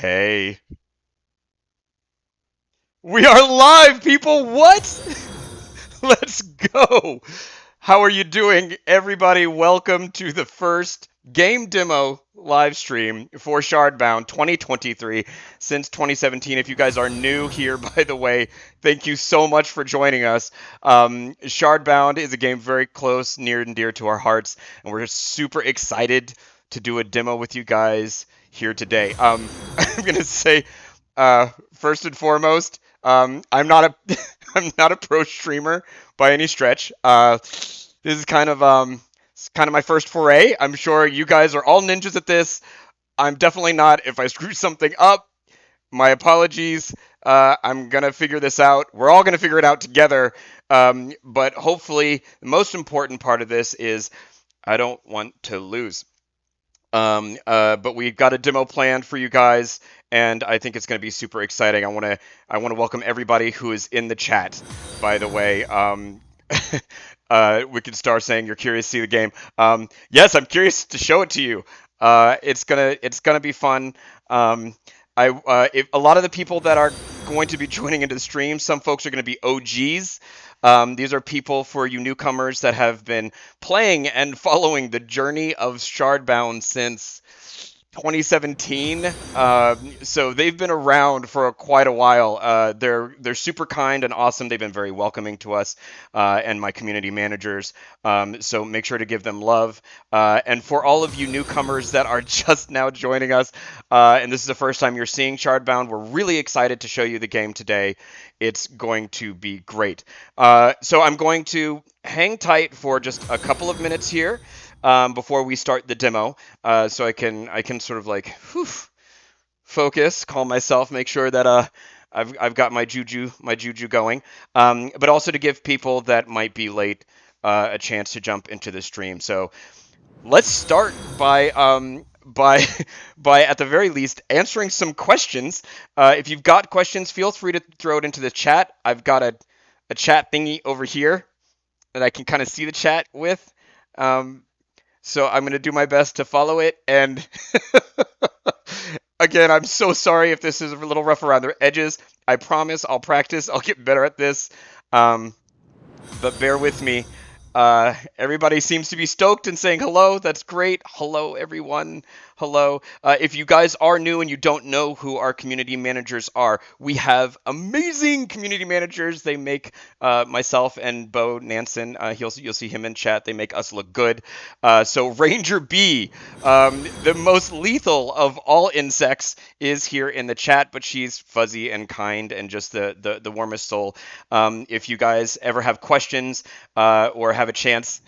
Hey. We are live, people! What? Let's go! How are you doing, everybody? Welcome to the first game demo live stream for Shardbound 2023 since 2017. If you guys are new here, by the way, thank you so much for joining us. Shardbound is a game very close, near and dear to our hearts, and we're super excited to do a demo with you guys here today. I'm gonna say, first and foremost, I'm not a I'm not a pro streamer by any stretch. This is it's kind of my first foray. I'm sure you guys are all ninjas at this. I'm definitely not. If I screw something up, my apologies. I'm gonna figure this out. We're all gonna figure it out together. But hopefully, the most important part of this is I don't want to lose. But we've got a demo planned for you guys, and I think it's going to be super exciting. I want to welcome everybody who is in the chat. By the way, Wicked Star saying you're curious to see the game. Yes, I'm curious to show it to you. It's gonna be fun. If a lot of the people that are going to be joining into the stream, some folks are going to be OGs. These are people for you newcomers that have been playing and following the journey of Shardbound since 2017. So they've been around for quite a while. They're super kind and awesome. They've been very welcoming to us and my community managers. So make sure to give them love. And for all of you newcomers that are just now joining us, and this is the first time you're seeing Shardbound, we're really excited to show you the game today. It's going to be great. So I'm going to hang tight for just a couple of minutes here before we start the demo, so I can sort of like focus, calm myself, make sure that I've got my juju going, but also to give people that might be late a chance to jump into the stream. So let's start by by at the very least answering some questions. If you've got questions, feel free to throw it into the chat. I've got a chat thingy over here that I can kind of see the chat with. So I'm going to do my best to follow it. And again, I'm so sorry if this is a little rough around the edges. I promise I'll practice. I'll get better at this. But bear with me. Everybody seems to be stoked and saying hello. That's great. Hello, everyone. Hello. If you guys are new and you don't know who our community managers are, we have amazing community managers. They make myself and Bo Nansen, you'll see him in chat. They make us look good. So Ranger B, the most lethal of all insects, is here in the chat, but she's fuzzy and kind and just the warmest soul. If you guys ever have questions or have a chance,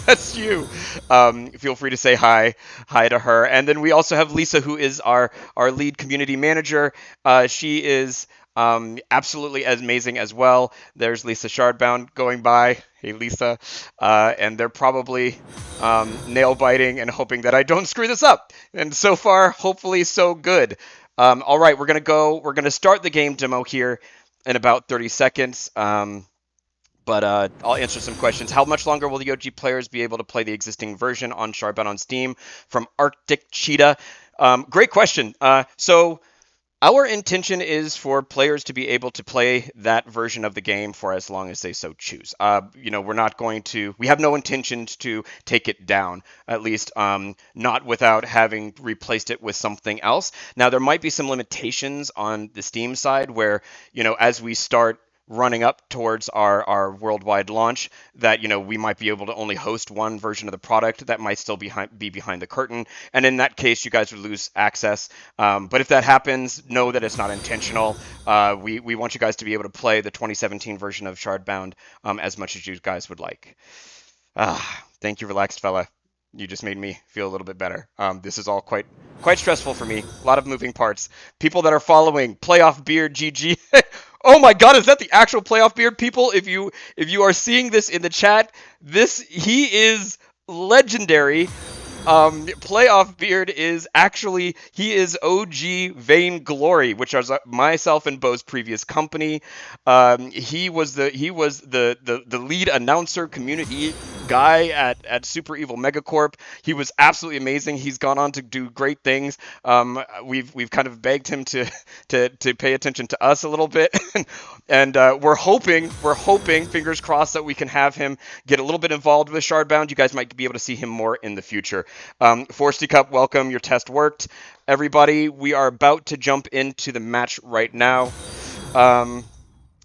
that's you. Feel free to say hi to her. And then we also have Lisa, who is our lead community manager. She is absolutely amazing as well. There's Lisa Shardbound going by. Hey, Lisa. And they're probably nail biting and hoping that I don't screw this up. And so far, hopefully, so good. All right, we're gonna start the game demo here in about 30 seconds. But I'll answer some questions. How much longer will the OG players be able to play the existing version on Shardbound on Steam? From Arctic Cheetah. Great question. So our intention is for players to be able to play that version of the game for as long as they so choose. We're not going to, we have no intentions to take it down, at least not without having replaced it with something else. Now, there might be some limitations on the Steam side where, as we start running up towards our worldwide launch, that we might be able to only host one version of the product that might still be behind the curtain, and in that case you guys would lose access. But if that happens, know that it's not intentional. We want you guys to be able to play the 2017 version of Shardbound as much as you guys would like. Thank you, relaxed fella. You just made me feel a little bit better. This is all quite stressful for me. A lot of moving parts. People that are following, Playoff Beard GG. Oh my God, is that the actual Playoff Beard, people? If you are seeing this in the chat, he is legendary. Playoff Beard is actually, he is OG Vainglory, which was myself and Bo's previous company. He was the lead announcer, community guy at Super Evil Megacorp. He was absolutely amazing. He's gone on to do great things. We've kind of begged him to pay attention to us a little bit, and we're hoping, fingers crossed, that we can have him get a little bit involved with Shardbound. You guys might be able to see him more in the future. Forsty Cup, welcome. Your test worked. Everybody, we are about to jump into the match right now.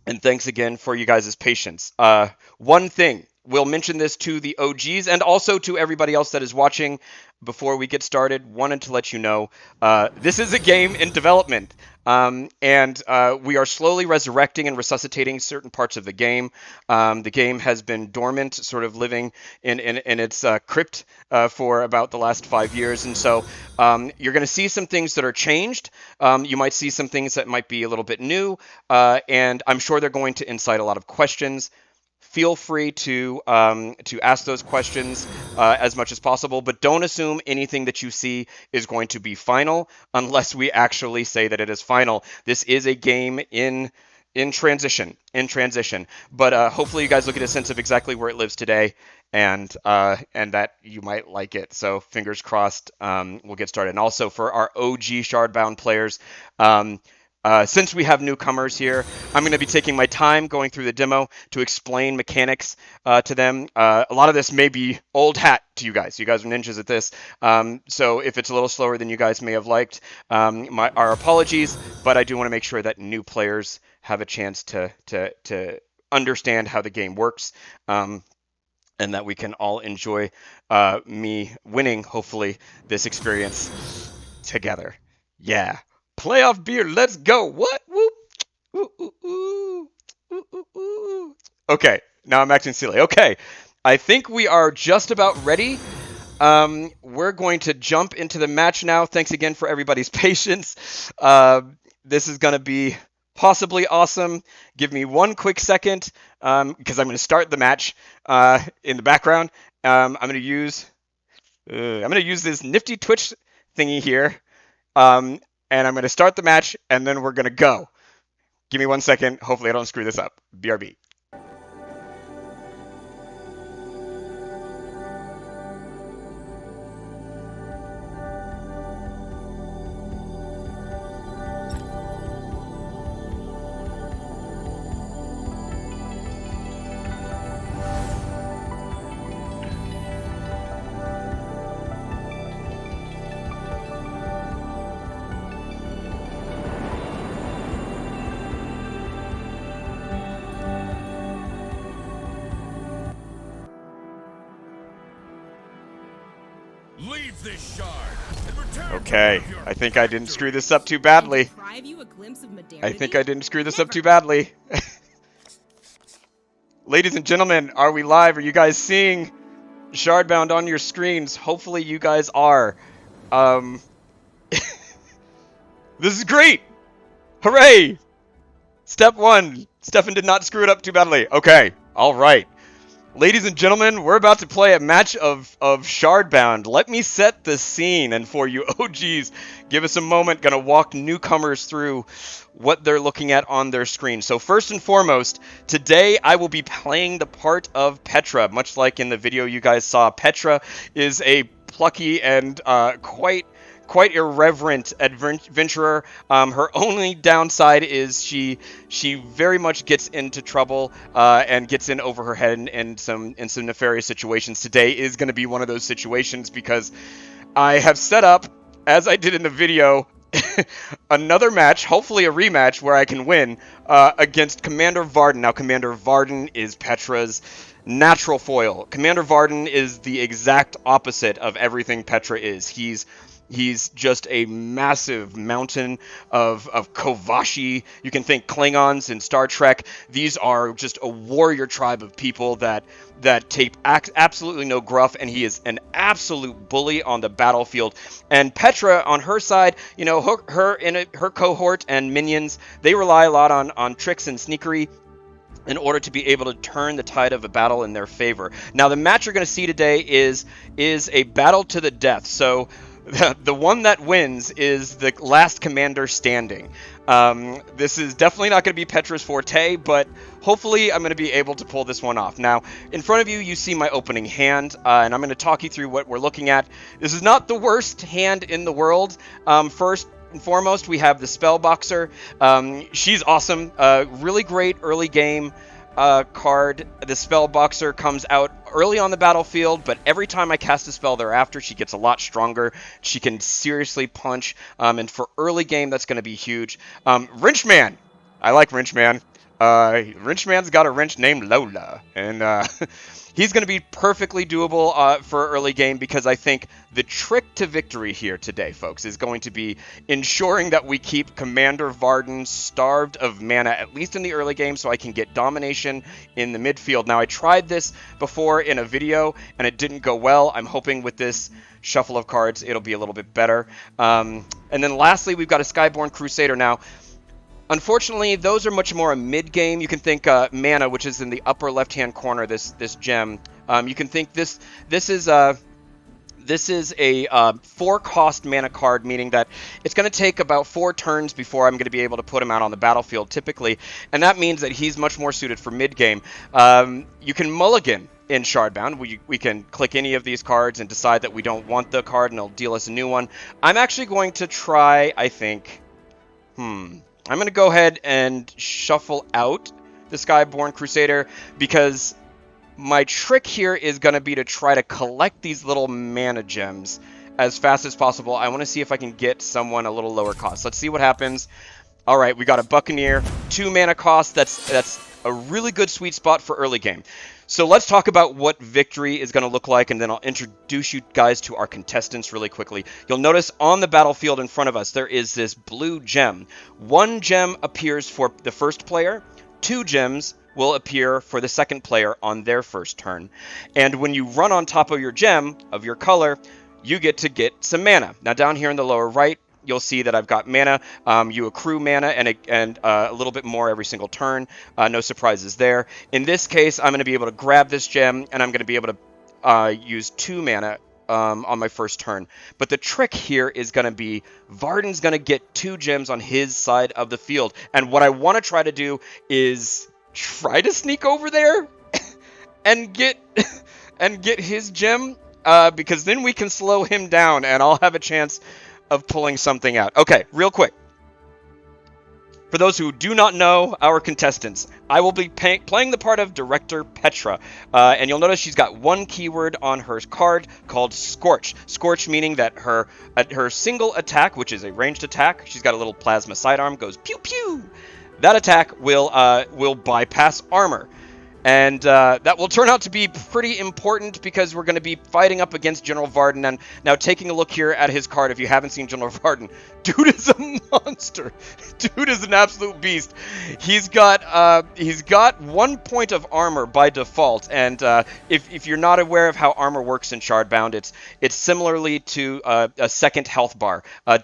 And thanks again for you guys' patience. One thing, we'll mention this to the OGs and also to everybody else that is watching before we get started. Wanted to let you know, this is a game in development. And we are slowly resurrecting and resuscitating certain parts of the game. The game has been dormant, sort of living in its crypt for about the last 5 years. And so you're going to see some things that are changed. You might see some things that might be a little bit new. And I'm sure they're going to incite a lot of questions. Feel free to ask those questions as much as possible, but don't assume anything that you see is going to be final unless we actually say that it is final. This is a game in transition, but hopefully you guys will get a sense of exactly where it lives today, and that you might like it. So fingers crossed, we'll get started. And also for our OG Shardbound players, since we have newcomers here, I'm going to be taking my time going through the demo to explain mechanics to them. A lot of this may be old hat to you guys. You guys are ninjas at this. So if it's a little slower than you guys may have liked, our apologies, but I do want to make sure that new players have a chance to understand how the game works, and that we can all enjoy me winning, hopefully, this experience together. Yeah. Playoff beer, let's go. What? Whoop. Ooh, ooh, ooh. Ooh, ooh, ooh. Okay, now I'm acting silly. Okay, I think we are just about ready. We're going to jump into the match now. Thanks again for everybody's patience. This is going to be possibly awesome. Give me one quick second, because I'm going to start the match in the background. I'm going to use this nifty Twitch thingy here. And I'm going to start the match, and then we're going to go. Give me 1 second. Hopefully I don't screw this up. BRB. Leave this shard and return. Okay, I think I didn't screw this up too badly. I think I didn't screw this up too badly. Ladies and gentlemen, are we live? Are you guys seeing Shardbound on your screens? Hopefully you guys are. This is great! Hooray! Step 1. Stefan did not screw it up too badly. Okay, alright. Ladies and gentlemen, we're about to play a match of Shardbound. Let me set the scene, and for you OGs, give us a moment. Gonna walk newcomers through what they're looking at on their screen. So first and foremost, today I will be playing the part of Petra. Much like in the video you guys saw, Petra is a plucky and quite irreverent adventurer. Her only downside is she very much gets into trouble and gets in over her head in some nefarious situations. Today is going to be one of those situations because I have set up, as I did in the video, another match, hopefully a rematch where I can win against Commander Vardan. Now, Commander Vardan is Petra's natural foil. Commander Vardan is the exact opposite of everything Petra is. He's just a massive mountain of Kovashi. You can think Klingons in Star Trek. These are just a warrior tribe of people that take absolutely no gruff, and he is an absolute bully on the battlefield. And Petra, on her side, you know, her cohort and minions, they rely a lot on tricks and sneakery in order to be able to turn the tide of a battle in their favor. Now, the match you're going to see today is a battle to the death. So The one that wins is the last commander standing. This is definitely not going to be Petra's forte, but hopefully I'm going to be able to pull this one off. Now, in front of you, you see my opening hand, and I'm going to talk you through what we're looking at. This is not the worst hand in the world. First and foremost, we have the Spellboxer. She's awesome. Really great early game card. The Spellboxer comes out early on the battlefield, but every time I cast a spell thereafter, she gets a lot stronger. She can seriously punch, and for early game, that's going to be huge. Wrenchman! I like Wrenchman. Wrenchman's got a wrench named Lola, and he's going to be perfectly doable for early game, because I think the trick to victory here today, folks, is going to be ensuring that we keep Commander Vardan starved of mana, at least in the early game, so I can get domination in the midfield. Now, I tried this before in a video, and it didn't go well. I'm hoping with this shuffle of cards, it'll be a little bit better. And then lastly, we've got a Skyborn Crusader. Now, unfortunately, those are much more a mid-game. You can think mana, which is in the upper left-hand corner, this gem. You can think this is a 4-cost mana card, meaning that it's going to take about 4 turns before I'm going to be able to put him out on the battlefield, typically. And that means that he's much more suited for mid-game. You can mulligan in Shardbound. We can click any of these cards and decide that we don't want the card, and it'll deal us a new one. I'm actually going to try, I think... I'm going to go ahead and shuffle out the Skyborn Crusader, because my trick here is going to be to try to collect these little mana gems as fast as possible. I want to see if I can get someone a little lower cost. Let's see what happens. All right, we got a Buccaneer, 2 mana cost. That's a really good sweet spot for early game. So let's talk about what victory is going to look like, and then I'll introduce you guys to our contestants really quickly. You'll notice on the battlefield in front of us, there is this blue gem. 1 gem appears for the first player. 2 gems will appear for the second player on their first turn. And when you run on top of your gem, of your color, you get to get some mana. Now down here in the lower right, you'll see that I've got mana. You accrue mana and a little bit more every single turn. No surprises there. In this case, I'm going to be able to grab this gem, and I'm going to be able to use 2 mana on my first turn. But the trick here is going to be Vardan's going to get 2 gems on his side of the field. And what I want to try to do is try to sneak over there and get his gem, because then we can slow him down, and I'll have a chance of pulling something out. Okay, real quick. For those who do not know our contestants, I will be playing the part of Director Petra. And you'll notice she's got 1 keyword on her card called Scorch. Scorch meaning that her single attack, which is a ranged attack, she's got a little plasma sidearm, goes pew pew. That attack will bypass armor. And that will turn out to be pretty important, because we're going to be fighting up against General Vardan. And now, taking a look here at his card, if you haven't seen General Vardan, dude is a monster. Dude is an absolute beast. He's got 1 point of armor by default. And if you're not aware of how armor works in Shardbound, it's similarly to a second health bar.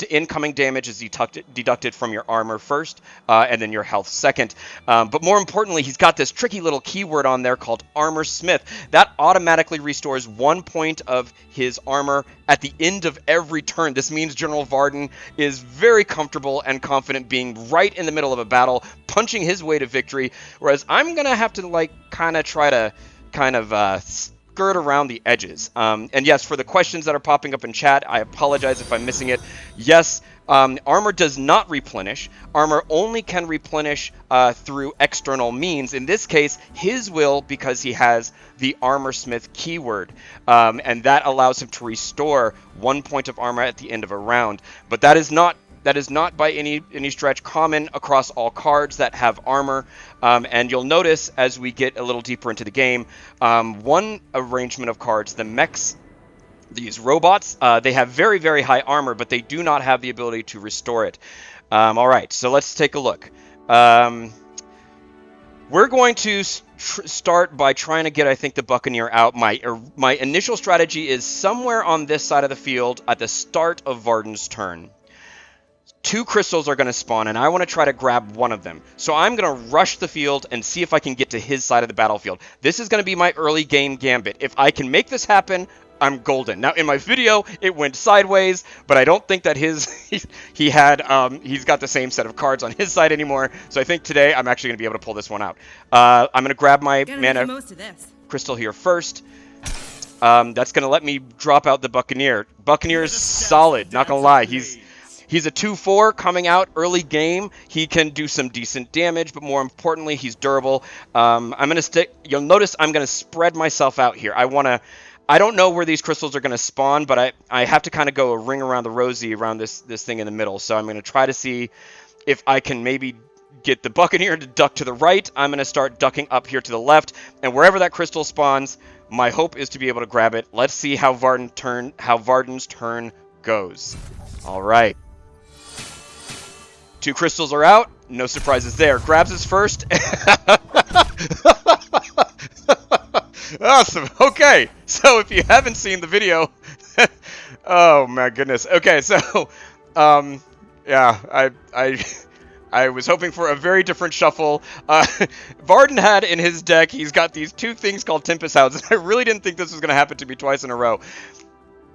Incoming damage is deducted from your armor first, and then your health second. But more importantly, he's got this tricky little keyword on there called Armor Smith. That automatically restores 1 point of his armor at the end of every turn. This means General Vardan is very comfortable and confident being right in the middle of a battle, punching his way to victory, whereas I'm gonna have to try to skirt around the edges. And yes, for the questions that are popping up in chat, I apologize if I'm missing it. Yes, armor does not replenish. Armor only can replenish through external means. In this case, his will, because he has the Armor Smith keyword. And that allows him to restore 1 point of armor at the end of a round. But that is not by any stretch common across all cards that have armor. And you'll notice as we get a little deeper into the game, one arrangement of cards, the mechs, these robots, they have very, very high armor, but they do not have the ability to restore it. All right, so let's take a look. We're going to start by trying to get, I think, the Buccaneer out. My initial strategy is somewhere on this side of the field at the start of Vardan's turn. 2 crystals are going to spawn, and I want to try to grab one of them. So I'm going to rush the field and see if I can get to his side of the battlefield. This is going to be my early game gambit. If I can make this happen, I'm golden. Now in my video it went sideways, but I don't think that he's got the same set of cards on his side anymore. So I think today I'm actually gonna be able to pull this one out. I'm gonna grab my mana crystal here first. That's gonna let me drop out the Buccaneer. Buccaneer's solid, not gonna lie. He's a 2/4 coming out early game. He can do some decent damage, but more importantly, he's durable. I'm gonna stick. You'll notice I'm gonna spread myself out here. I don't know where these crystals are gonna spawn, but I have to kind of go a ring around the rosy around this thing in the middle. So I'm gonna try to see if I can maybe get the Buccaneer to duck to the right. I'm gonna start ducking up here to the left, and wherever that crystal spawns, my hope is to be able to grab it. Let's see how Vardan's turn goes. All right. 2 crystals are out. No surprises there. Grabs his first. Awesome. Okay. So if you haven't seen the video, oh my goodness. Okay. So, yeah, I was hoping for a very different shuffle. Vardan had in his deck, he's got these 2 things called Tempest Hounds. I really didn't think this was going to happen to me twice in a row.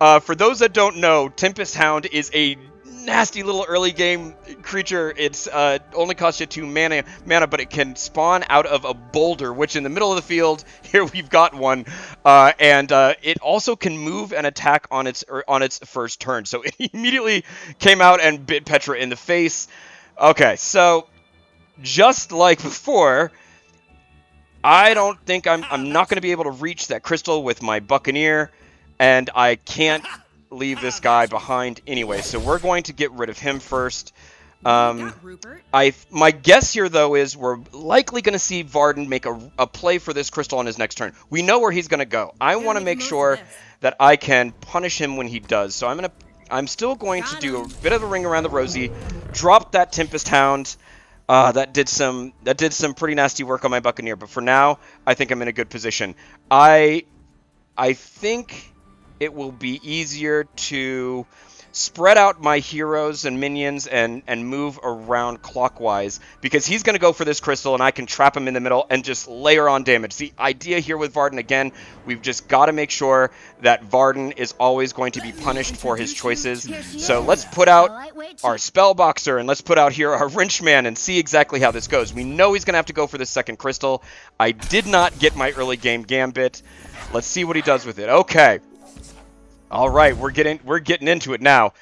For those that don't know, Tempest Hound is a nasty little early game creature. It's only costs you 2 mana, but it can spawn out of a boulder, which in the middle of the field, here we've got one, and it also can move and attack on its first turn. So it immediately came out and bit Petra in the face. Okay, so just like before, I don't think I'm not going to be able to reach that crystal with my Buccaneer, and I can't leave this guy behind anyway, so we're going to get rid of him first. My guess here though is we're likely going to see Vardan make a play for this crystal on his next turn. We know where he's going to go. I want to make sure that I can punish him when he does. So I'm still going to do a bit of a ring around the rosy, drop that Tempest Hound. That did some pretty nasty work on my Buccaneer, but for now I think I'm in a good position. I think it will be easier to spread out my heroes and minions and move around clockwise, because he's going to go for this crystal and I can trap him in the middle and just layer on damage. The idea here with Vardan, again, we've just got to make sure that Vardan is always going to be punished for his choices. So let's put out our Spellboxer and let's put out here our Wrenchman and see exactly how this goes. We know he's going to have to go for the second crystal. I did not get my early game Gambit. Let's see what he does with it. Okay. All right, we're getting into it now.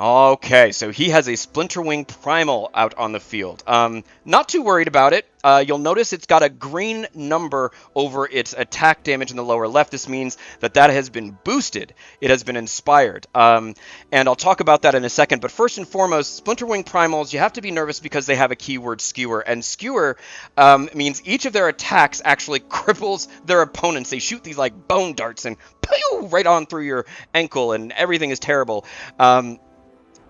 Okay, so he has a Splinterwing Primal out on the field. Not too worried about it. You'll notice it's got a green number over its attack damage in the lower left. This means that has been boosted. It has been inspired. And I'll talk about that in a second. But first and foremost, Splinterwing Primals, you have to be nervous because they have a keyword Skewer. And Skewer means each of their attacks actually cripples their opponents. They shoot these like bone darts and pew, right on through your ankle, and everything is terrible.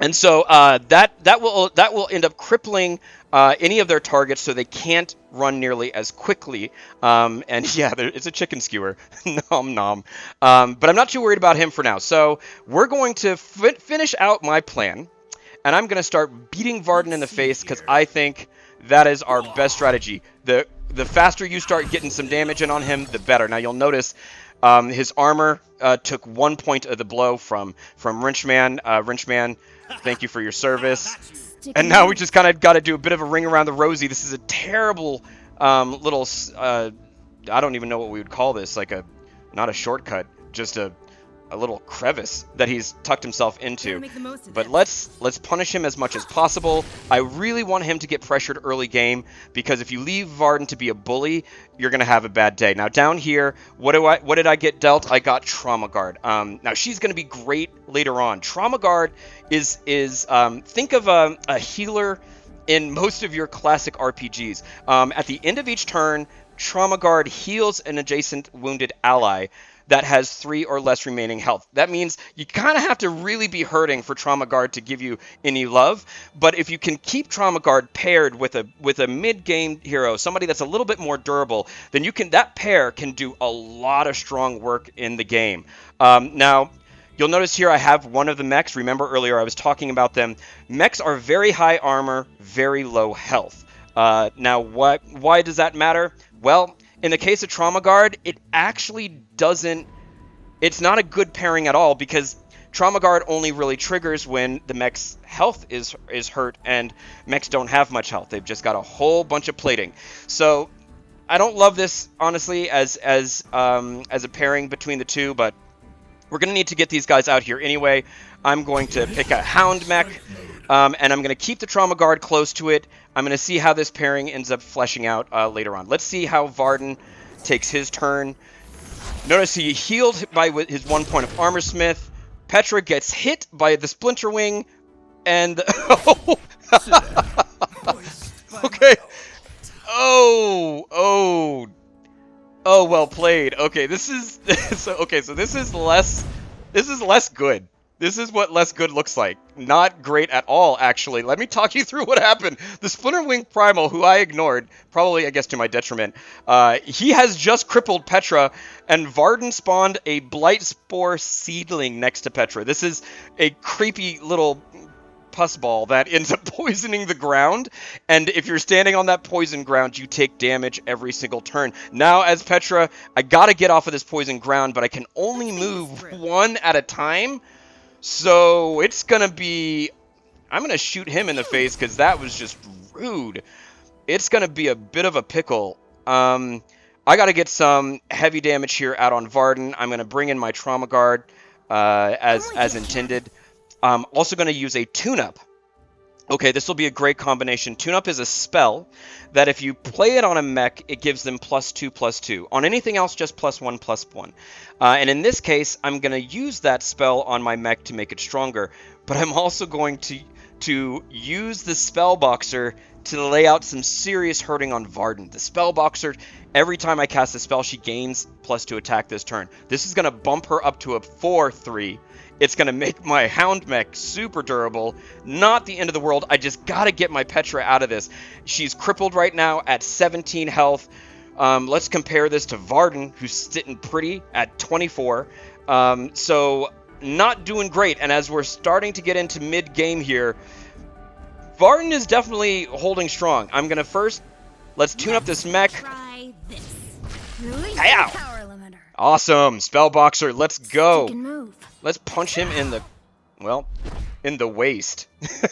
And so that will end up crippling any of their targets, so they can't run nearly as quickly. And yeah, it's a chicken skewer, nom nom. But I'm not too worried about him for now. So we're going to finish out my plan, and I'm going to start beating Vardan in the face because I think that is our best strategy. The faster you start getting some damage in on him, the better. Now you'll notice his armor took 1 point of the blow from Wrenchman. Wrenchman, thank you for your service. And now we just kind of got to do a bit of a ring around the rosy. This is a terrible little, I don't even know what we would call this, like not a shortcut, just a little crevice that he's tucked himself into. But let's punish him as much as possible. I really want him to get pressured early game, because if you leave Vardan to be a bully, you're going to have a bad day. Now down here, what did I get dealt? I got Trauma Guard. Now she's going to be great later on. Trauma Guard is think of a healer in most of your classic RPGs. At the end of each turn, Trauma Guard heals an adjacent wounded ally that has 3 or less remaining health. That means you kind of have to really be hurting for Trauma Guard to give you any love. But if you can keep Trauma Guard paired with a mid-game hero, somebody that's a little bit more durable, then that pair can do a lot of strong work in the game. Now, you'll notice here I have one of the mechs. Remember earlier I was talking about them. Mechs are very high armor, very low health. Now, why does that matter? Well, in the case of Trauma Guard, it actually doesn't it's not a good pairing at all because Trauma Guard only really triggers when the mech's health is hurt, and mechs don't have much health. They've just got a whole bunch of plating. So I don't love this, honestly, as a pairing between the two, but we're going to need to get these guys out here anyway. I'm going to pick a Hound mech, and I'm going to keep the Trauma Guard close to it. I'm going to see how this pairing ends up fleshing out later on. Let's see how Vardan takes his turn. Notice he healed by his 1 point of Armor Smith. Petra gets hit by the Splinter Wing, and... Okay. Oh, well played. Okay, this is so this is less good. This is what less good looks like. Not great at all, actually. Let me talk you through what happened. The Splinter Wing Primal, who I ignored, probably, I guess, to my detriment, he has just crippled Petra, and Vardan spawned a Blight Spore Seedling next to Petra. This is a creepy little pus ball that ends up poisoning the ground, and if you're standing on that poison ground, you take damage every single turn. Now, as Petra, I gotta get off of this poison ground, but I can only move one at a time, so it's gonna be... I'm gonna shoot him in the face, because that was just rude. It's gonna be a bit of a pickle. I gotta get some heavy damage here out on Vardan. I'm gonna bring in my Trauma Guard, as intended. I'm also going to use a tune-up. Okay, this will be a great combination. Tune-up is a spell that if you play it on a mech, it gives them +2/+2. On anything else, just +1/+1. And in this case, I'm going to use that spell on my mech to make it stronger. But I'm also going to use the Spellboxer to lay out some serious hurting on Vardan. The Spellboxer, every time I cast a spell, she gains +2 attack this turn. This is going to bump her up to a 4/3. It's going to make my Hound mech super durable. Not the end of the world. I just got to get my Petra out of this. She's crippled right now at 17 health. Let's compare this to Vardan, who's sitting pretty at 24. So not doing great. And as we're starting to get into mid-game here, Vardan is definitely holding strong. I'm going to first, let's tune up this mech. Try this. Release Ow! the power limiter. Awesome. Spellboxer, let's go. Stick and move. Let's punch him in the, well, in the waist,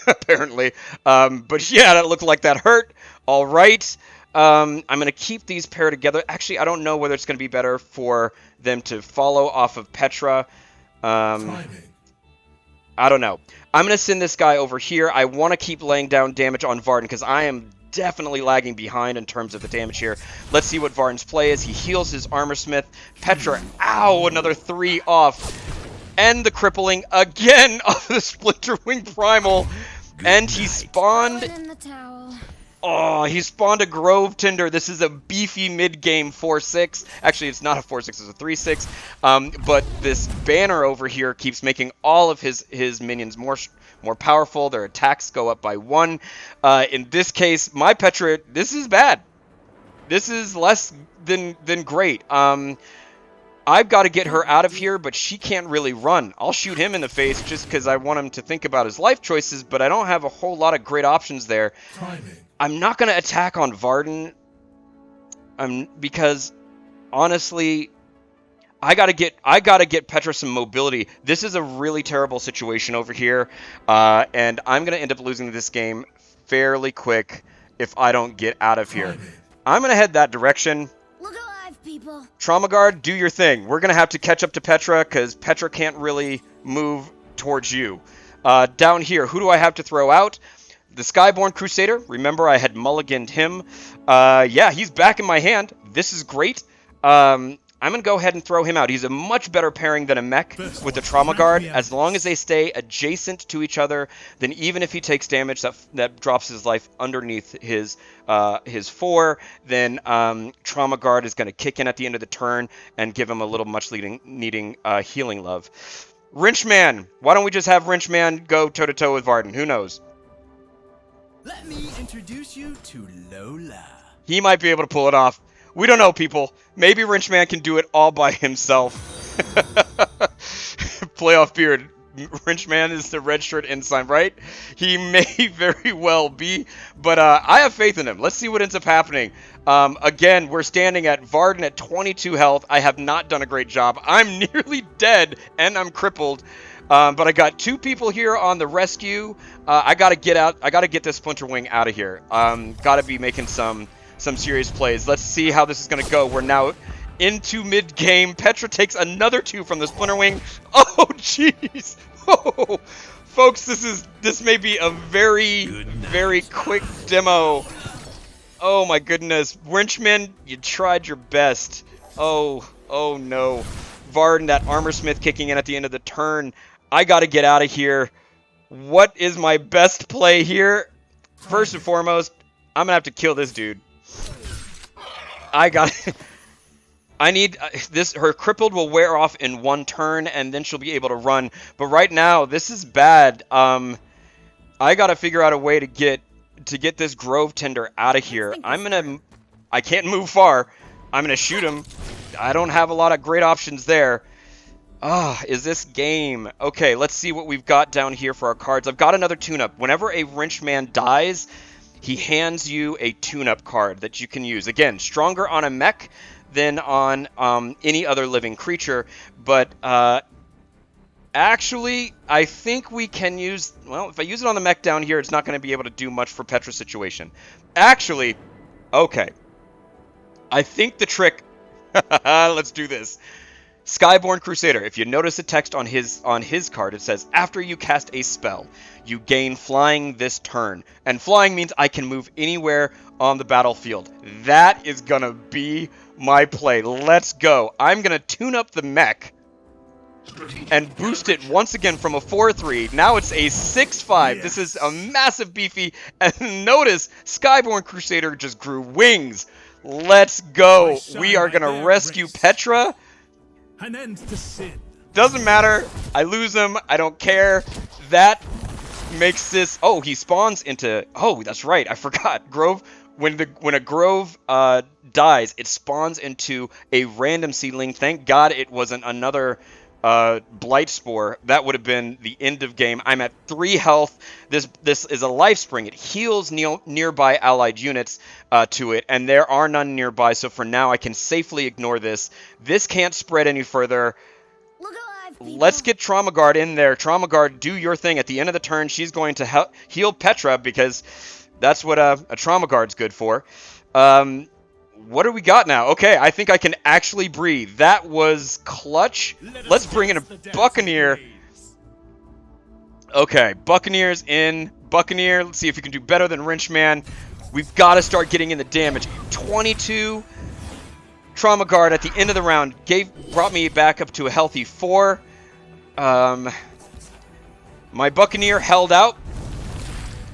apparently. But yeah, that looked like that hurt. All right. I'm going to keep these paired together. Actually, I don't know whether it's going to be better for them to follow off of Petra. I don't know. I'm going to send this guy over here. I want to keep laying down damage on Vardan because I am definitely lagging behind in terms of the damage here. Let's see what Vardan's play is. He heals his Armor Smith. Petra, ow, another 3 off. And the crippling again of the Splinter Wing Primal. And he spawned... In the towel. Oh, he spawned a Grove Tinder. This is a beefy mid-game 4/6. Actually, it's not a 4/6, it's a 3/6. But this banner over here keeps making all of his minions more powerful. Their attacks go up by 1. In this case, my Petra, this is bad. This is less than great. I've got to get her out of here, but she can't really run. I'll shoot him in the face just because I want him to think about his life choices, but I don't have a whole lot of great options there. I'm not going to attack on Vardan because, honestly, I gotta get Petra some mobility. This is a really terrible situation over here, and I'm going to end up losing this game fairly quick if I don't get out of here. I'm going to head that direction. Look alive, people. Trauma Guard, do your thing. We're going to have to catch up to Petra because Petra can't really move towards you. Down here, who do I have to throw out? The Skyborn Crusader. Remember, I had mulliganed him. Yeah, he's back in my hand. This is great. I'm going to go ahead and throw him out. He's a much better pairing than a mech with the Trauma Guard. As long as they stay adjacent to each other, then even if he takes damage that drops his life underneath his 4, then Trauma Guard is going to kick in at the end of the turn and give him a little needing healing love. Wrenchman. Why don't we just have Wrenchman go toe-to-toe with Vardan? Who knows? Let me introduce you to Lola. He might be able to pull it off. We don't know, people. Maybe Wrenchman can do it all by himself. Playoff Beard. Wrenchman is the red shirt ensign, right? He may very well be, but I have faith in him. Let's see what ends up happening. Again, we're standing at Vardan at 22 health. I have not done a great job. I'm nearly dead, and I'm crippled. But I got 2 people here on the rescue. I gotta get out. I gotta get this Splinter Wing out of here. Gotta be making some serious plays. Let's see how this is gonna go. We're now into mid-game. Petra takes another 2 from the Splinter Wing. Oh, jeez. Oh, folks, this may be a very quick demo. Oh my goodness, Wrenchman, you tried your best. Oh no, Vardan, that armor smith kicking in at the end of the turn. I gotta get out of here. What is my best play here? First and foremost, I'm gonna have to kill this dude. I need this. Her crippled will wear off in 1 turn, and then she'll be able to run. But right now, this is bad. I gotta figure out a way to get this Grove Tender out of here. I can't move far. I'm gonna shoot him. I don't have a lot of great options there. Is this game? Okay, let's see what we've got down here for our cards. I've got another tune-up. Whenever a Wrenchman dies, he hands you a tune-up card that you can use. Again, stronger on a mech than on any other living creature, but actually, I think we can use... Well, if I use it on the mech down here, it's not going to be able to do much for Petra's situation. Actually, okay. I think the trick... Let's do this. Skyborn Crusader. If you notice the text on his card, it says, after you cast a spell, you gain flying this turn. And flying means I can move anywhere on the battlefield. That is going to be my play. Let's go. I'm going to tune up the mech and boost it once again from a 4-3. Now it's a 6-5. Yes. This is a massive beefy. And notice, Skyborn Crusader just grew wings. Let's go. We are going to rescue Petra. An end to sin. Doesn't matter. I lose him. I don't care. That makes this... Oh, he spawns into... Oh, that's right. I forgot. Grove... When a Grove dies, it spawns into a random seedling. Thank God it wasn't another Blight Spore. That would have been the end of game. I'm at 3 health. This is a life spring. It heals nearby allied units to it, and there are none nearby, so for now I can safely ignore this. This can't spread any further. Look alive, people. Let's get Trauma Guard in there. Trauma Guard, do your thing. At the end of the turn, she's going to heal Petra, because that's what a Trauma Guard's good for. What do we got now? Okay, I think I can actually breathe. That was clutch. Let's bring in a Buccaneer. Okay, Buccaneer's in. Buccaneer, let's see if you can do better than Wrenchman. We've got to start getting in the damage. 22. Trauma Guard at the end of the round brought me back up to a healthy 4. My Buccaneer held out.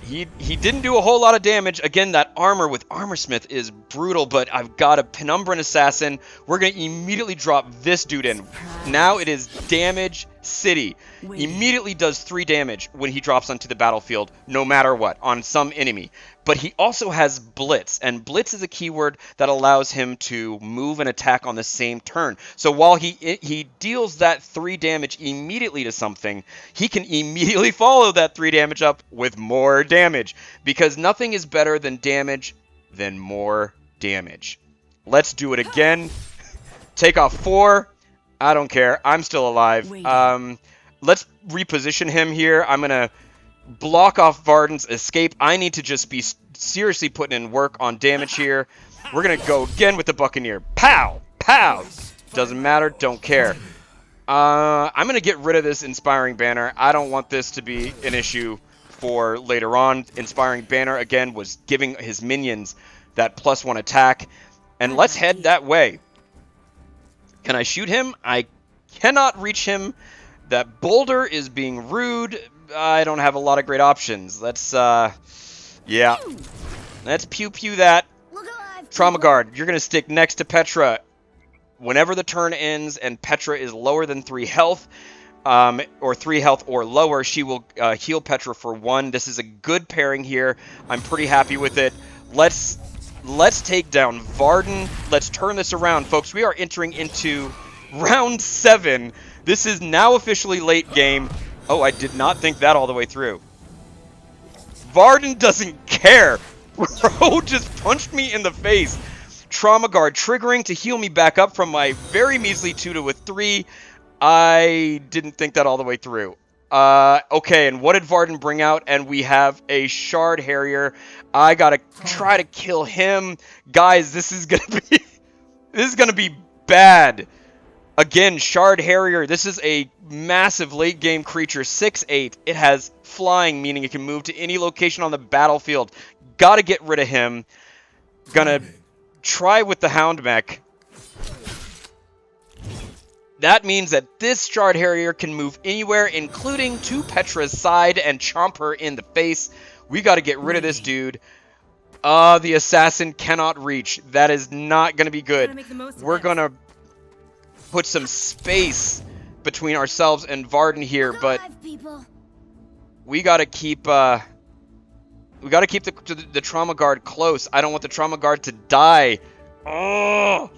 He didn't do a whole lot of damage. Again, that armor with Armor Smith is brutal, but I've got a Penumbran Assassin. We're going to immediately drop this dude in. Now it is Damage City. Immediately does 3 damage when he drops onto the battlefield, no matter what, on some enemy. But he also has Blitz, and Blitz is a keyword that allows him to move and attack on the same turn. So while he deals that 3 damage immediately to something, he can immediately follow that 3 damage up with more damage, because nothing is better than damage than more damage. Let's do it again. Take off 4. I don't care. I'm still alive. Let's reposition him here. I'm going to block off Vardan's escape. I need to just be seriously putting in work on damage here. We're going to go again with the Buccaneer. Pow! Pow! Doesn't matter. Don't care. I'm going to get rid of this Inspiring Banner. I don't want this to be an issue for later on. Inspiring Banner, again, was giving his minions that +1 attack. And let's head that way. Can I shoot him? I cannot reach him. That boulder is being rude. I don't have a lot of great options. Let's, yeah. Let's pew-pew that. Trauma Guard, you're going to stick next to Petra. Whenever the turn ends and Petra is lower than 3 health, or 3 health or lower, she will heal Petra for 1. This is a good pairing here. I'm pretty happy with it. Let's take down Vardan. Let's turn this around, folks. We are entering into round 7. This is now officially late game. Oh, I did not think that all the way through. Vardan doesn't care. Bro just punched me in the face. Trauma guard triggering to heal me back up from my very measly 2 to a 3. I didn't think that all the way through. Okay, and what did Vardan bring out? And we have a Shard Harrier. I gotta try to kill him. Guys, this is gonna be... this is gonna be bad. Again, Shard Harrier. This is a massive late game creature, 6'8". It has flying, meaning it can move to any location on the battlefield. Gotta get rid of him. Gonna try with the Hound Mech. That means that this Shard Harrier can move anywhere, including to Petra's side and chomp her in the face. We gotta get rid of this dude. The assassin cannot reach. That is not gonna be good. We're gonna put some space between ourselves and Vardan here, but we gotta keep the trauma guard close. I don't want the trauma guard to die. Oh!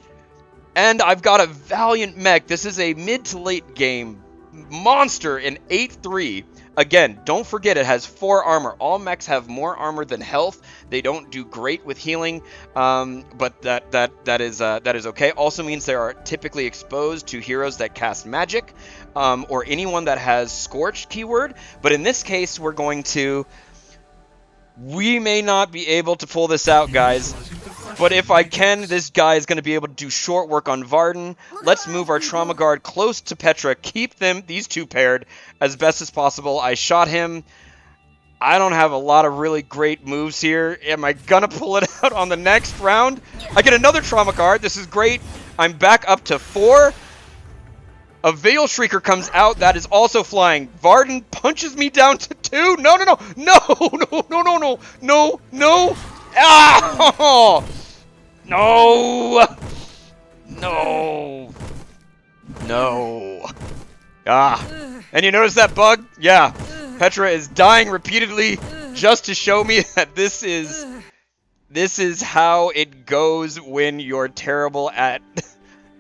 And I've got a Valiant mech. This is a mid to late game monster in 8-3. Again, don't forget it has 4 armor. All mechs have more armor than health. They don't do great with healing, but that is okay. Also means they are typically exposed to heroes that cast magic, or anyone that has Scorch keyword. But in this case, we may not be able to pull this out, guys. But if I can, this guy is going to be able to do short work on Vardan. Let's move our Trauma Guard close to Petra. Keep these two paired as best as possible. I shot him. I don't have a lot of really great moves here. Am I going to pull it out on the next round? I get another Trauma Guard. This is great. I'm back up to 4. A Veil Shrieker comes out. That is also flying. Vardan punches me down to 2. No, no, no. No, no, no, no, no. No, no. Ah! No! No! No! Ah! And you notice that bug? Yeah. Petra is dying repeatedly just to show me that this is how it goes when you're terrible at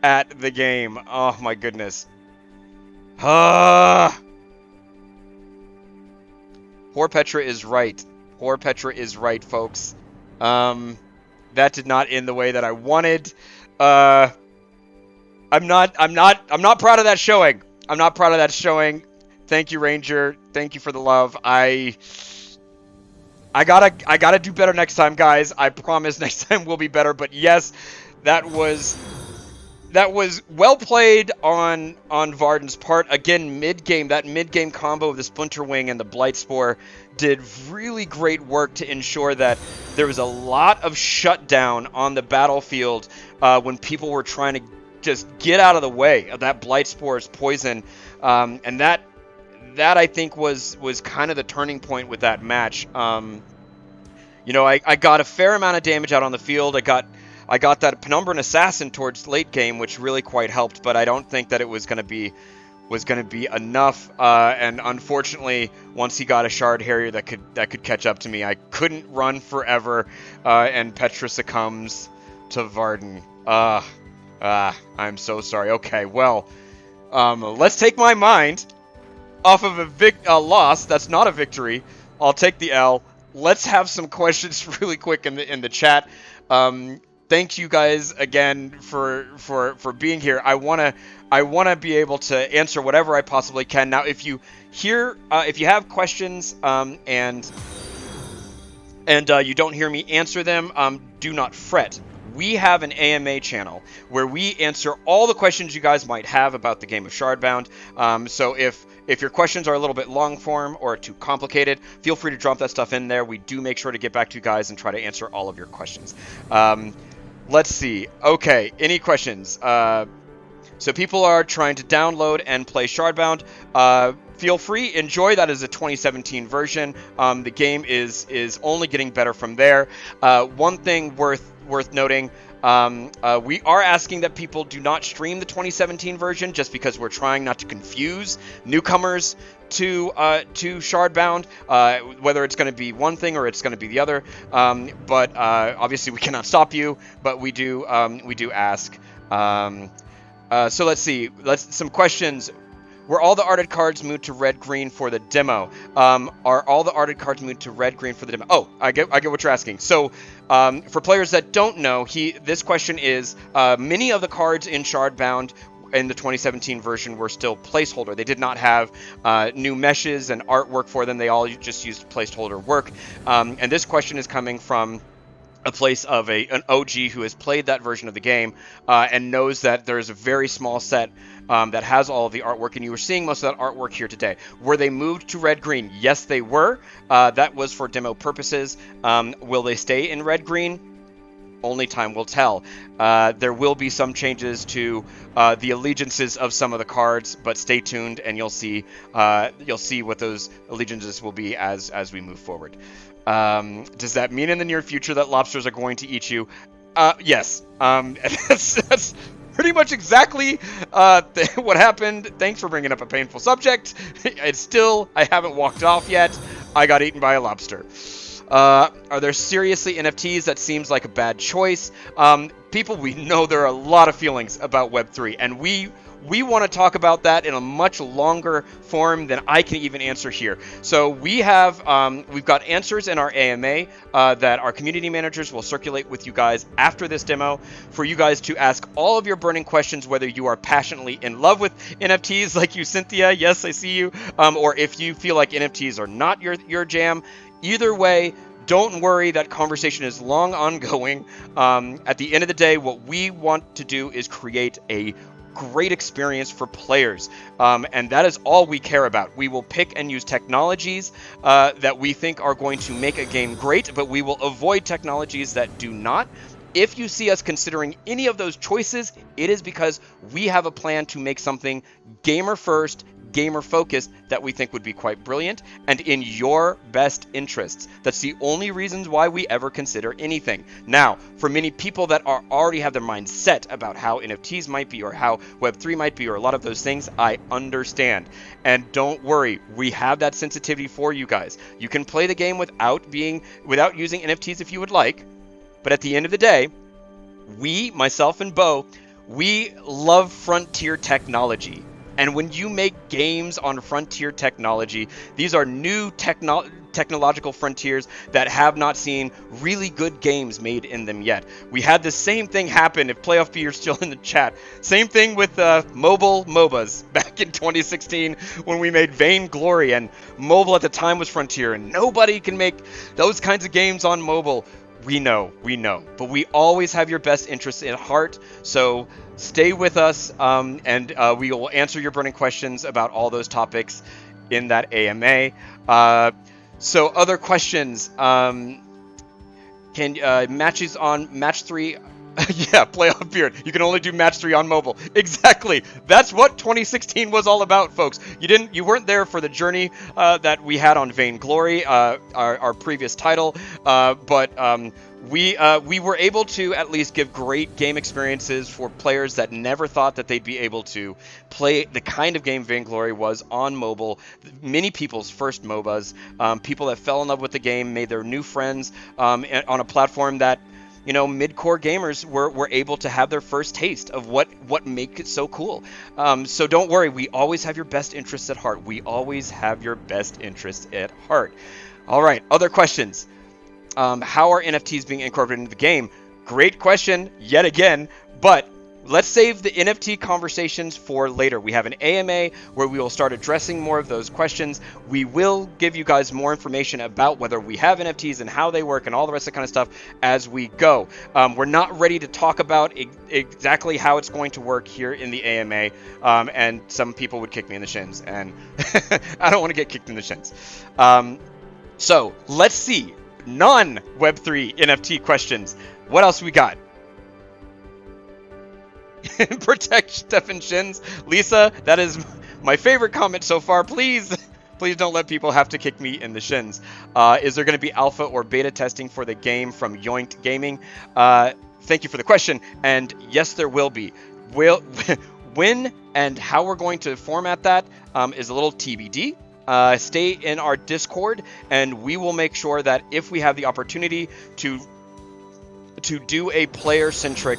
the game. Oh my goodness. Ah! Poor Petra is right. Poor Petra is right, folks. That did not end the way that I wanted. I'm not proud of that showing. I'm not proud of that showing. Thank you, Ranger. Thank you for the love. I gotta do better next time, guys. I promise next time will be better. But yes, that was well played on Vardan's part. Again, mid-game, that mid-game combo of the Splinter Wing and the Blight Spore did really great work to ensure that there was a lot of shutdown on the battlefield when people were trying to just get out of the way of that Blight Spore's poison. And that I think was kind of the turning point with that match. You know, I got a fair amount of damage out on the field. I got that Penumbran Assassin towards late game, which really quite helped, but I don't think that it was going to be enough. And unfortunately, once he got a Shard Harrier that could catch up to me, I couldn't run forever, and Petra succumbs to Vardan. I'm so sorry. Okay, well, let's take my mind off of a loss. That's not a victory. I'll take the L. Let's have some questions really quick in the chat. Thank you guys again for being here. I wanna be able to answer whatever I possibly can. Now, if you have questions and you don't hear me answer them, do not fret. We have an AMA channel where we answer all the questions you guys might have about the game of Shardbound. So if your questions are a little bit long form or too complicated, feel free to drop that stuff in there. We do make sure to get back to you guys and try to answer all of your questions. Let's see. Okay, any questions? So people are trying to download and play Shardbound. Feel free, enjoy. That is a 2017 version. The game is only getting better from there. One thing worth noting, we are asking that people do not stream the 2017 version, just because we're trying not to confuse newcomers to Shardbound, whether it's going to be one thing or it's going to be the other. But obviously we cannot stop you, but we do ask. So let's see. Some questions. were all the arted cards moved to red-green for the demo? Are all the arted cards moved to red-green for the demo? Oh, I get what you're asking. So, for players that don't know, this question is, many of the cards in Shardbound in the 2017 version were still placeholder. They did not have new meshes and artwork for them. They all just used placeholder work. And this question is coming from a place of an OG who has played that version of the game and knows that there's a very small set that has all of the artwork, and you were seeing most of that artwork here today. Were they moved to red-green? Yes, they were. That was for demo purposes. Will they stay in red-green? Only time will tell. There will be some changes to the allegiances of some of the cards, but stay tuned and you'll see what those allegiances will be as we move forward. Does that mean in the near future that lobsters are going to eat you? Yes. That's pretty much exactly what happened. Thanks for bringing up a painful subject. I haven't walked off yet. I got eaten by a lobster. Are there seriously NFTs? That seems like a bad choice. People, we know there are a lot of feelings about Web3, and we want to talk about that in a much longer form than I can even answer here. So we've got answers in our AMA that our community managers will circulate with you guys after this demo for you guys to ask all of your burning questions, whether you are passionately in love with NFTs like you, Cynthia. Yes, I see you. Or if you feel like NFTs are not your jam. Either way, don't worry, that conversation is long ongoing. At the end of the day, what we want to do is create a great experience for players, and that is all we care about. We will pick and use technologies that we think are going to make a game great, but we will avoid technologies that do not. If you see us considering any of those choices, it is because we have a plan to make something gamer first, gamer focused, that we think would be quite brilliant and in your best interests. That's the only reasons why we ever consider anything. Now, for many people that already have their minds set about how NFTs might be or how Web3 might be or a lot of those things, I understand. And don't worry, we have that sensitivity for you guys. You can play the game without using NFTs if you would like. But at the end of the day, myself and Bo, we love frontier technology. And when you make games on frontier technology, these are new technological frontiers that have not seen really good games made in them yet. We had the same thing happen, if Playoff B are still in the chat. Same thing with mobile MOBAs back in 2016 when we made Vainglory, and mobile at the time was frontier, and nobody can make those kinds of games on mobile. We know, but we always have your best interests at heart, so stay with us, and we will answer your burning questions about all those topics in that AMA. So other questions, can matches on match 3, yeah, Playoff Beard, you can only do match 3 on mobile. Exactly, that's what 2016 was all about, folks. You weren't there for the journey that we had on Vainglory, our previous title, but we were able to at least give great game experiences for players that never thought that they'd be able to play the kind of game Vainglory was on mobile. Many people's first MOBAs, people that fell in love with the game, made their new friends on a platform that, you know, mid-core gamers were able to have their first taste of what makes it so cool. So don't worry, we always have your best interests at heart. We always have your best interests at heart. All right, other questions. How are NFTs being incorporated into the game? Great question, yet again, but let's save the NFT conversations for later. We have an AMA where we will start addressing more of those questions. We will give you guys more information about whether we have NFTs and how they work and all the rest of the kind of stuff as we go. We're not ready to talk about exactly how it's going to work here in the AMA, and some people would kick me in the shins, and I don't want to get kicked in the shins. So let's see. Non-Web3 NFT questions. What else we got? Protect Stephans' shins. Lisa, that is my favorite comment so far. Please don't let people have to kick me in the shins. Is there going to be alpha or beta testing for the game from Yoinked Gaming? Thank you for the question. And yes, there will be. When and how we're going to format that is a little TBD. Stay in our Discord, and we will make sure that if we have the opportunity to to do a player-centric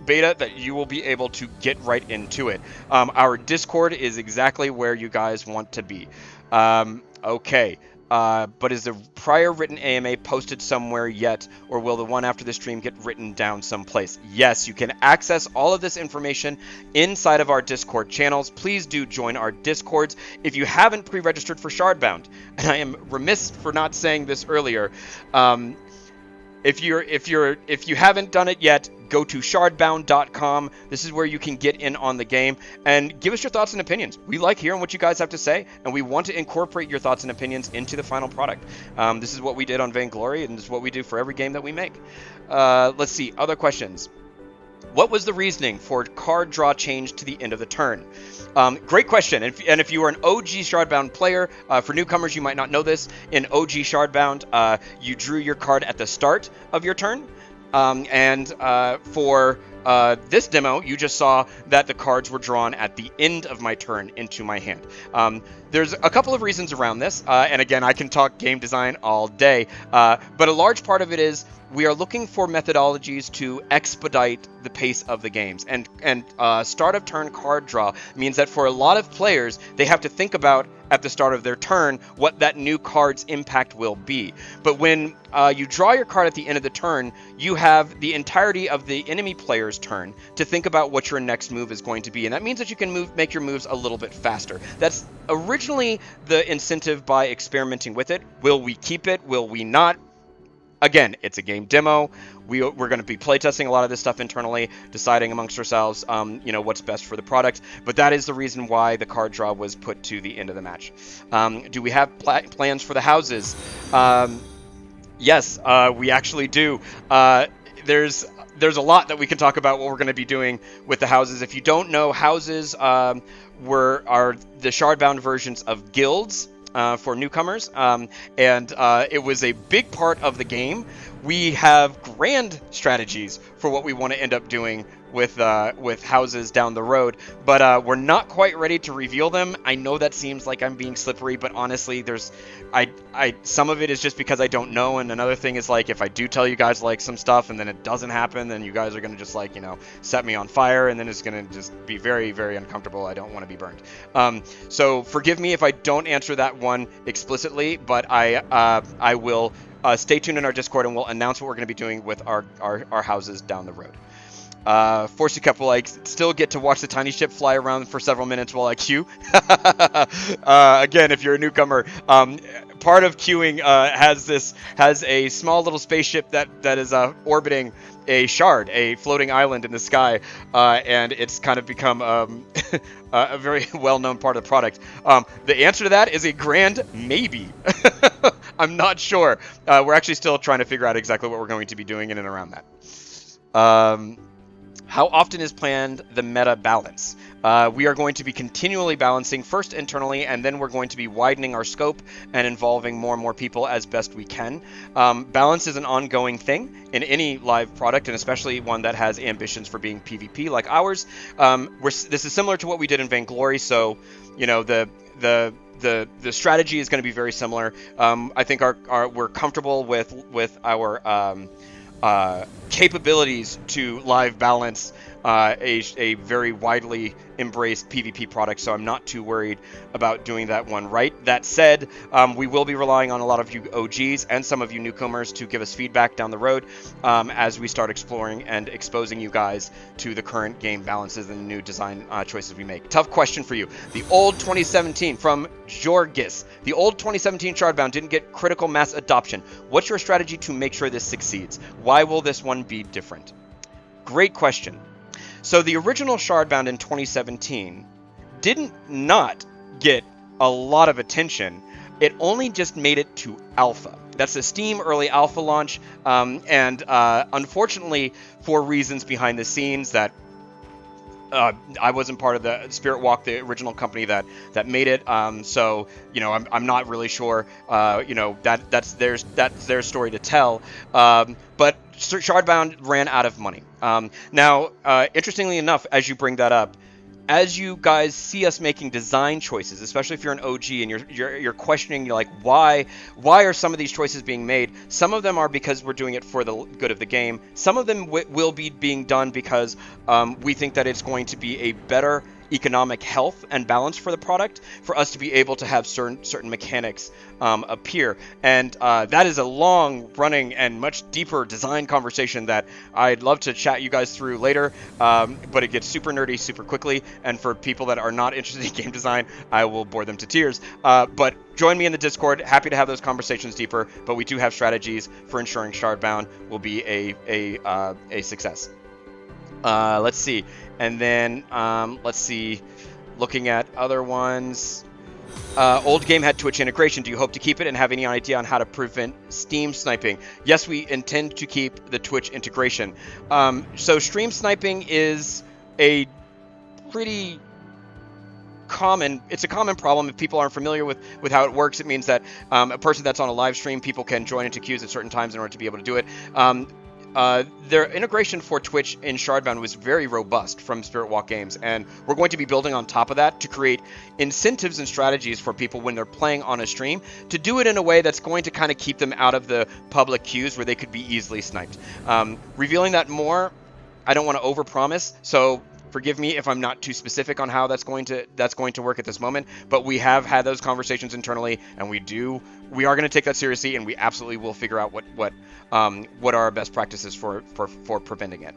beta that you will be able to get right into it. Our Discord is exactly where you guys want to be. Okay. But is the prior written AMA posted somewhere yet, or will the one after the stream get written down someplace? Yes, you can access all of this information inside of our Discord channels. Please do join our Discords. If you haven't pre-registered for Shardbound, and I am remiss for not saying this earlier, if you haven't done it yet, go to shardbound.com. This is where you can get in on the game and give us your thoughts and opinions. We like hearing what you guys have to say, and we want to incorporate your thoughts and opinions into the final product. This is what we did on Vainglory, and this is what we do for every game that we make. Let's see, other questions. What was the reasoning for card draw change to the end of the turn? Great question. And if you are an OG Shardbound player, for newcomers, you might not know this. In OG Shardbound, you drew your card at the start of your turn. For this demo, you just saw that the cards were drawn at the end of my turn into my hand. There's a couple of reasons around this, and again, I can talk game design all day, but a large part of it is we are looking for methodologies to expedite the pace of the games. And start of turn card draw means that for a lot of players, they have to think about at the start of their turn what that new card's impact will be. But when you draw your card at the end of the turn, you have the entirety of the enemy player's turn to think about what your next move is going to be. And that means that you can make your moves a little bit faster. That's originally the incentive by experimenting with it. Will we keep it? Will we not? Again, it's a game demo. We're going to be playtesting a lot of this stuff internally, deciding amongst ourselves, what's best for the product. But that is the reason why the card draw was put to the end of the match. Do we have plans for the houses? Yes, we actually do. There's a lot that we can talk about what we're going to be doing with the houses. If you don't know, houses are the Shardbound versions of guilds. For newcomers, and it was a big part of the game. We have grand strategies for what we want to end up doing with houses down the road, but we're not quite ready to reveal them. I know that seems like I'm being slippery, but honestly, some of it is just because I don't know, and another thing is like if I do tell you guys like some stuff and then it doesn't happen, then you guys are gonna just set me on fire, and then it's gonna just be very, very uncomfortable. I don't want to be burned. So forgive me if I don't answer that one explicitly, but I will stay tuned in our Discord and we'll announce what we're going to be doing with our houses down the road. Force a couple likes. Still get to watch the tiny ship fly around for several minutes while I queue. Again, if you're a newcomer, part of queuing has a small little spaceship that is orbiting a shard, a floating island in the sky, and it's kind of become a very well-known part of the product. The answer to that is a grand maybe. I'm not sure. We're actually still trying to figure out exactly what we're going to be doing in and around that. How often is planned the meta balance? We are going to be continually balancing, first internally, and then we're going to be widening our scope and involving more and more people as best we can. Balance is an ongoing thing in any live product, and especially one that has ambitions for being PvP like ours. This is similar to what we did in Vainglory, so the strategy is going to be very similar. I think we're comfortable with our capabilities to live balance a very widely embraced PvP product, so I'm not too worried about doing that one right. That said, we will be relying on a lot of you OGs and some of you newcomers to give us feedback down the road as we start exploring and exposing you guys to the current game balances and the new design choices we make. Tough question for you. The old 2017 from Jorgis. The old 2017 Shardbound didn't get critical mass adoption. What's your strategy to make sure this succeeds? Why will this one be different? Great question. So the original Shardbound in 2017 didn't not get a lot of attention. It only just made it to alpha. That's a Steam early alpha launch, and unfortunately, for reasons behind the scenes that I wasn't part of the Spirit Walk, the original company that made it. So I'm not really sure. That's their story to tell. But Shardbound ran out of money. Now, interestingly enough, as you bring that up, as you guys see us making design choices, especially if you're an OG and you're questioning, you're like, why are some of these choices being made? Some of them are because we're doing it for the good of the game. Some of them will be being done because we think that it's going to be a better economic health and balance for the product, for us to be able to have certain mechanics appear. And that is a long running and much deeper design conversation that I'd love to chat you guys through later, but it gets super nerdy super quickly, and for people that are not interested in game design, I will bore them to tears. But join me in the Discord. Happy to have those conversations deeper, but we do have strategies for ensuring Shardbound will be a success. Let's see. And then, let's see, looking at other ones. Old game had Twitch integration. Do you hope to keep it and have any idea on how to prevent Steam sniping? Yes, we intend to keep the Twitch integration. So stream sniping is a pretty common, it's a common problem. If people aren't familiar with how it works, it means that a person that's on a live stream, people can join into queues at certain times in order to be able to do it. Their integration for Twitch in Shardbound was very robust from Spirit Walk Games, and we're going to be building on top of that to create incentives and strategies for people when they're playing on a stream to do it in a way that's going to kind of keep them out of the public queues where they could be easily sniped. Revealing that more, I don't want to overpromise, so forgive me if I'm not too specific on how that's going to work at this moment, but we have had those conversations internally, and we are going to take that seriously, and we absolutely will figure out what are our best practices for preventing it.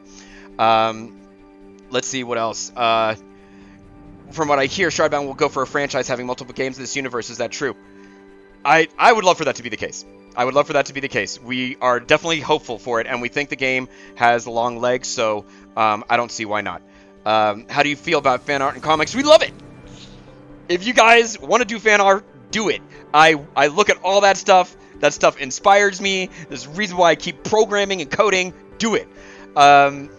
Let's see what else. From what I hear, Shardbound will go for a franchise having multiple games in this universe. Is that true? I would love for that to be the case. I would love for that to be the case. We are definitely hopeful for it, and we think the game has long legs, so I don't see why not. How do you feel about fan art and comics? We love it! If you guys want to do fan art, do it. I look at all that stuff. That stuff inspires me. There's a reason why I keep programming and coding. Do it. That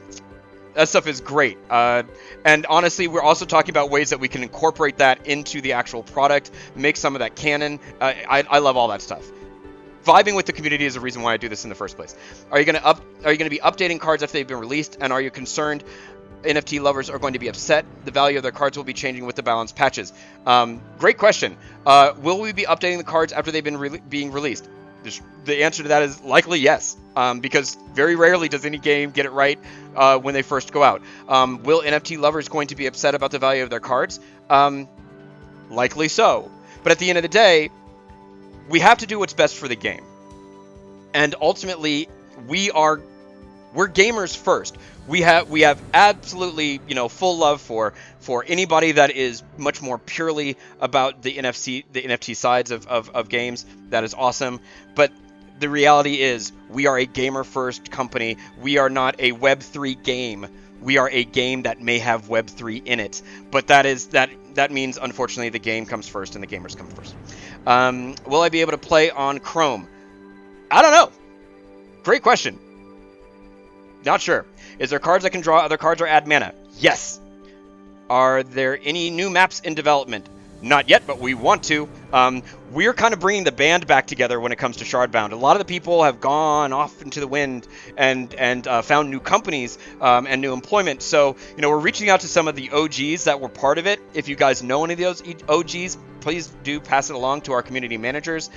stuff is great. And honestly, we're also talking about ways that we can incorporate that into the actual product, make some of that canon. I love all that stuff. Vibing with the community is the reason why I do this in the first place. Are you going to be updating cards after they've been released? And are you concerned NFT lovers are going to be upset? The value of their cards will be changing with the balance patches. Great question. Will we be updating the cards after they've been being released? The answer to that is likely yes, because very rarely does any game get it right when they first go out. Will NFT lovers going to be upset about the value of their cards? Likely so. But at the end of the day, we have to do what's best for the game. And ultimately, we're gamers first. We have absolutely, full love for anybody that is much more purely about the NFT sides of games. That is awesome. But the reality is, we are a gamer first company. We are not a Web3 game. We are a game that may have Web3 in it. But that means, unfortunately, the game comes first and the gamers come first. Will I be able to play on Chrome? I don't know. Great question. Not sure. Is there cards I can draw other cards or add mana? Yes. Are there any new maps in development? Not yet, but we want to. We're kind of bringing the band back together when it comes to Shardbound. A lot of the people have gone off into the wind and found new companies and new employment. So, we're reaching out to some of the OGs that were part of it. If you guys know any of those OGs, please do pass it along to our community managers.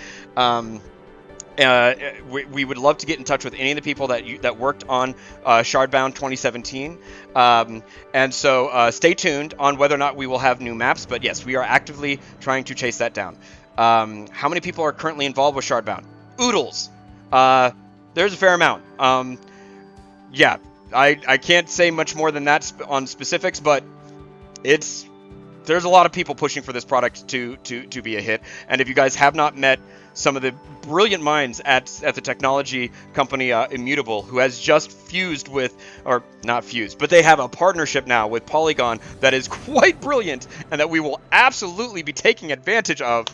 We would love to get in touch with any of the people that worked on Shardbound 2017. And so stay tuned on whether or not we will have new maps. But yes, we are actively trying to chase that down. How many people are currently involved with Shardbound? Oodles. There's a fair amount. Yeah, I can't say much more than that on specifics, but there's a lot of people pushing for this product to be a hit. And if you guys have not met some of the brilliant minds at the technology company Immutable, who has just fused with, or not fused, but they have a partnership now with Polygon that is quite brilliant and that we will absolutely be taking advantage of.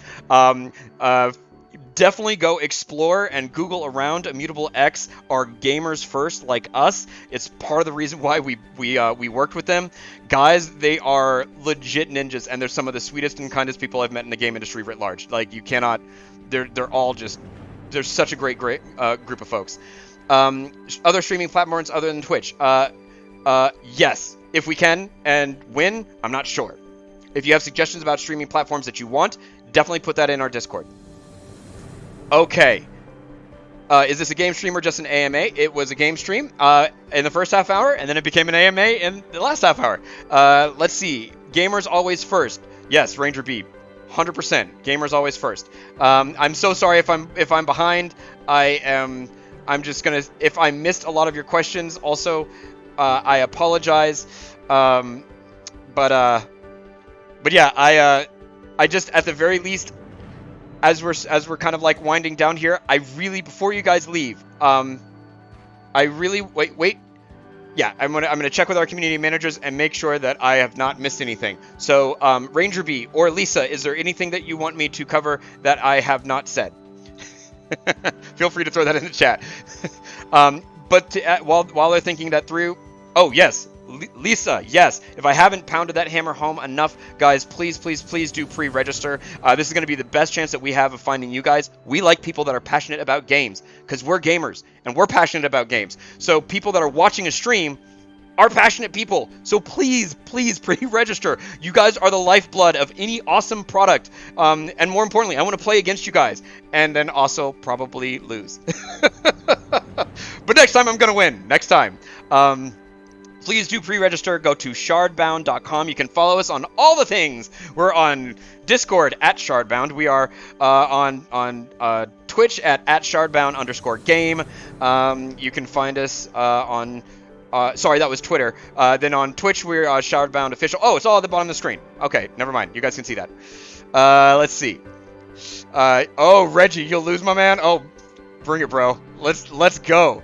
Definitely go explore and Google around. Immutable X are gamers first, like us. It's part of the reason why we worked with them. Guys, they are legit ninjas, and they're some of the sweetest and kindest people I've met in the game industry writ large. Like, you cannot. They're all just. They're such a great group of folks. Other streaming platforms other than Twitch. Yes. if we can, and when, I'm not sure. If you have suggestions about streaming platforms that you want, definitely put that in our Discord. Okay. Is this a game stream or just an AMA? It was a game stream in the first half hour, and then it became an AMA in the last half hour. Let's see. Gamers always first. Yes, Ranger B. 100%. Gamers always first. I'm so sorry if I'm behind. I'm just gonna, if I missed a lot of your questions, also, I apologize. But yeah, I just, at the very least, as we're kind of like winding down here, I really, before you guys leave, I really wait. Yeah, I'm gonna check with our community managers and make sure that I have not missed anything. So, Ranger B or Lisa, is there anything that you want me to cover that I have not said? Feel free to throw that in the chat. But while they're thinking that through, oh yes, Lisa, yes. If I haven't pounded that hammer home enough, guys, please do pre-register. This is going to be the best chance that we have of finding you guys. We like people that are passionate about games because we're gamers and we're passionate about games. So people that are watching a stream are passionate people. So please pre-register. You guys are the lifeblood of any awesome product. And more importantly, I want to play against you guys and then also probably lose. But next time I'm going to win. Next time. Please do pre-register. Go to shardbound.com. You can follow us on all the things. We're on Discord at Shardbound. We are on Twitch at @shardbound_game. You can find us on... sorry, that was Twitter. Then on Twitch, we're Shardbound Official. Oh, it's all at the bottom of the screen. Okay, never mind. You guys can see that. Let's see. Oh, Reggie, you'll lose, my man? Oh, bring it, bro. Let's go.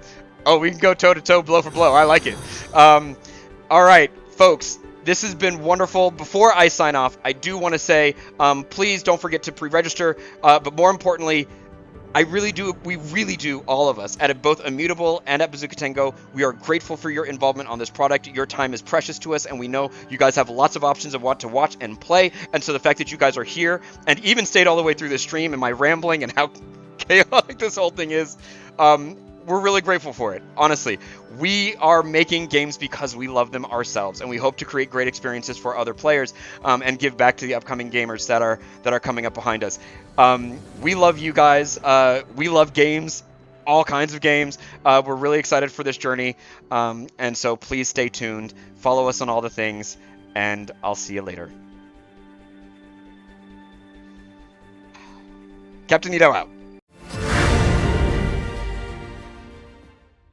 Oh, we can go toe-to-toe, blow for blow. I like it. All right, folks. This has been wonderful. Before I sign off, I do want to say, please don't forget to pre-register. But more importantly, we really do, all of us, at both Immutable and at Bazooka Tango, we are grateful for your involvement on this product. Your time is precious to us, and we know you guys have lots of options of what to watch and play. And so the fact that you guys are here and even stayed all the way through the stream and my rambling and how chaotic this whole thing is, we're really grateful for it. Honestly, we are making games because we love them ourselves, and we hope to create great experiences for other players and give back to the upcoming gamers that are coming up behind us. We love you guys. We love games, all kinds of games. We're really excited for this journey, and so please stay tuned. Follow us on all the things, and I'll see you later. Captain Nito out.